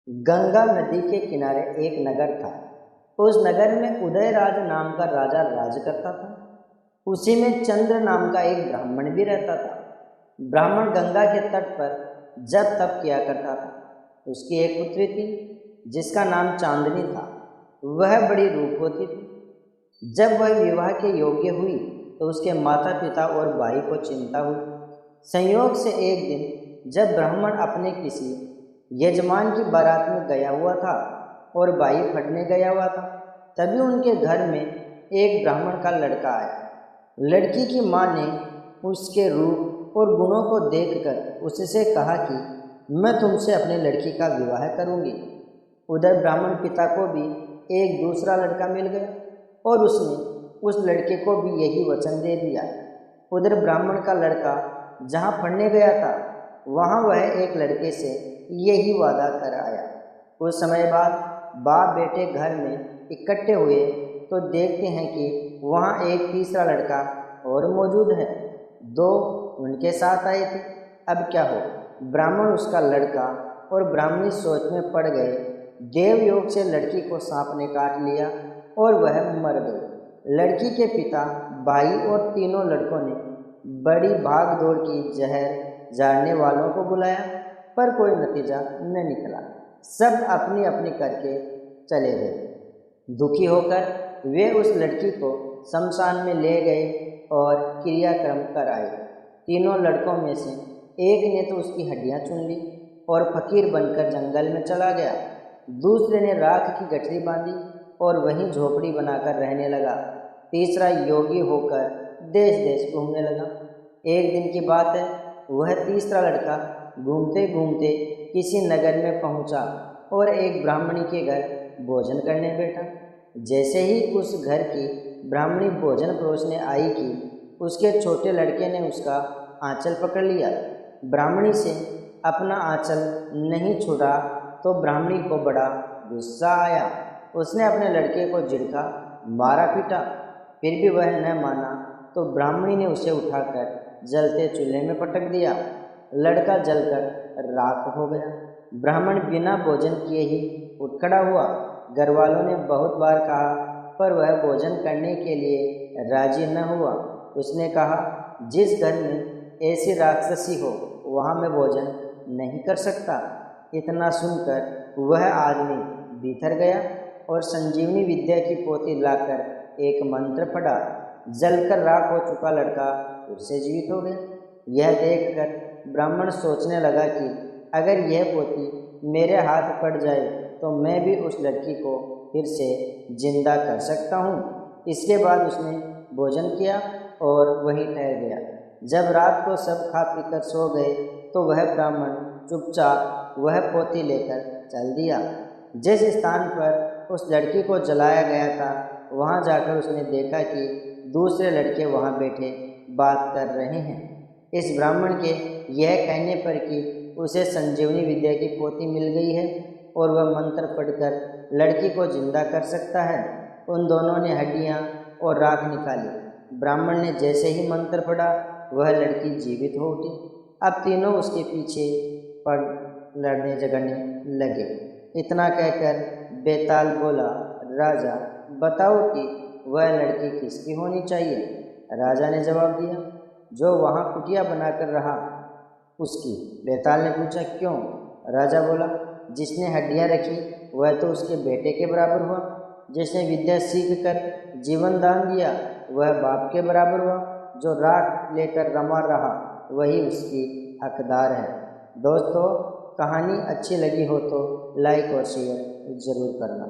गंगा नदी के किनारे एक नगर था। उस नगर में उदयराज नाम का राजा राज करता था। उसी में चंद्र नाम का एक ब्राह्मण भी रहता था। ब्राह्मण गंगा के तट पर जप तप किया करता था। उसकी एक पुत्री थी जिसका नाम चांदनी था। वह बड़ी रूपवती थी। जब वह विवाह के योग्य हुई तो उसके माता पिता और भाई को चिंता हुई। संयोग से एक दिन जब ब्राह्मण अपने किसी यजमान की बारात में गया हुआ था और बाई फटने गया हुआ था, तभी उनके घर में एक ब्राह्मण का लड़का आया। लड़की की माँ ने उसके रूप और गुणों को देखकर उससे कहा कि मैं तुमसे अपनी लड़की का विवाह करूंगी। उधर ब्राह्मण पिता को भी एक दूसरा लड़का मिल गया और उसने उस लड़के को भी यही वचन दे दिया। उधर ब्राह्मण का लड़का जहाँ पढ़ने गया था वहाँ वह एक लड़के से यही वादा कर आया। कुछ समय बाद बाप बेटे घर में इकट्ठे हुए तो देखते हैं कि वहाँ एक तीसरा लड़का और मौजूद है। दो उनके साथ आए थे। अब क्या हो, ब्राह्मण उसका लड़का और ब्राह्मणी सोच में पड़ गए। देवयोग से लड़की को सांप ने काट लिया और वह मर गई। लड़की के पिता, भाई और तीनों लड़कों ने बड़ी भाग दौड़ की, जहर झाड़ने वालों को बुलाया, पर कोई नतीजा न निकला। सब अपनी अपनी करके चले गए। दुखी होकर वे उस लड़की को शमशान में ले गए और क्रियाक्रम कराए। तीनों लड़कों में से एक ने तो उसकी हड्डियां चुन ली और फकीर बनकर जंगल में चला गया। दूसरे ने राख की गठरी बांधी और वहीं झोपड़ी बनाकर रहने लगा। तीसरा योगी होकर देश देश घूमने लगा। एक दिन की बात है, वह तीसरा लड़का घूमते घूमते किसी नगर में पहुंचा और एक ब्राह्मणी के घर भोजन करने बैठा। जैसे ही उस घर की ब्राह्मणी भोजन परोसने आई कि उसके छोटे लड़के ने उसका आंचल पकड़ लिया। ब्राह्मणी से अपना आंचल नहीं छूटा तो ब्राह्मणी को बड़ा गुस्सा आया। उसने अपने लड़के को झिड़का, मारा पीटा। फिर भी वह न माना तो ब्राह्मणी ने उसे उठाकर जलते चूल्हे में पटक दिया। लड़का जलकर राख हो गया। ब्राह्मण बिना भोजन किए ही उठ खड़ा हुआ। घर वालों ने बहुत बार कहा, पर वह भोजन करने के लिए राजी न हुआ। उसने कहा, जिस घर में ऐसी राक्षसी हो वहाँ मैं भोजन नहीं कर सकता। इतना सुनकर वह आदमी भीतर गया और संजीवनी विद्या की पोथी लाकर एक मंत्र पढ़ा। जलकर राख हो चुका लड़का फिर से जीवित हो गया। यह देखकर ब्राह्मण सोचने लगा कि अगर यह पोथी मेरे हाथ पड़ जाए तो मैं भी उस लड़की को फिर से जिंदा कर सकता हूँ। इसके बाद उसने भोजन किया और वहीं ठहर गया। जब रात को सब खा पीकर सो गए तो वह ब्राह्मण चुपचाप वह पोथी लेकर चल दिया। जिस स्थान पर उस लड़की को जलाया गया था वहाँ जाकर उसने देखा कि दूसरे लड़के वहाँ बैठे बात कर रहे हैं। इस ब्राह्मण के यह कहने पर कि उसे संजीवनी विद्या की पोथी मिल गई है और वह मंत्र पढ़कर लड़की को जिंदा कर सकता है, उन दोनों ने हड्डियाँ और राख निकाली। ब्राह्मण ने जैसे ही मंत्र पढ़ा वह लड़की जीवित हो उठी। अब तीनों उसके पीछे पड़ लड़ने झगड़ने लगे। इतना कहकर बेताल बोला, राजा बताओ कि वह लड़की किसकी होनी चाहिए। राजा ने जवाब दिया, जो वहाँ कुटिया बनाकर रहा उसकी। बेताल ने पूछा, क्यों। राजा बोला, जिसने हड्डियाँ रखी वह तो उसके बेटे के बराबर हुआ। जिसने विद्या सीख कर जीवन दान दिया वह बाप के बराबर हुआ। जो राख लेकर रमा रहा वही उसकी हकदार है। दोस्तों, कहानी अच्छी लगी हो तो लाइक और शेयर ज़रूर करना।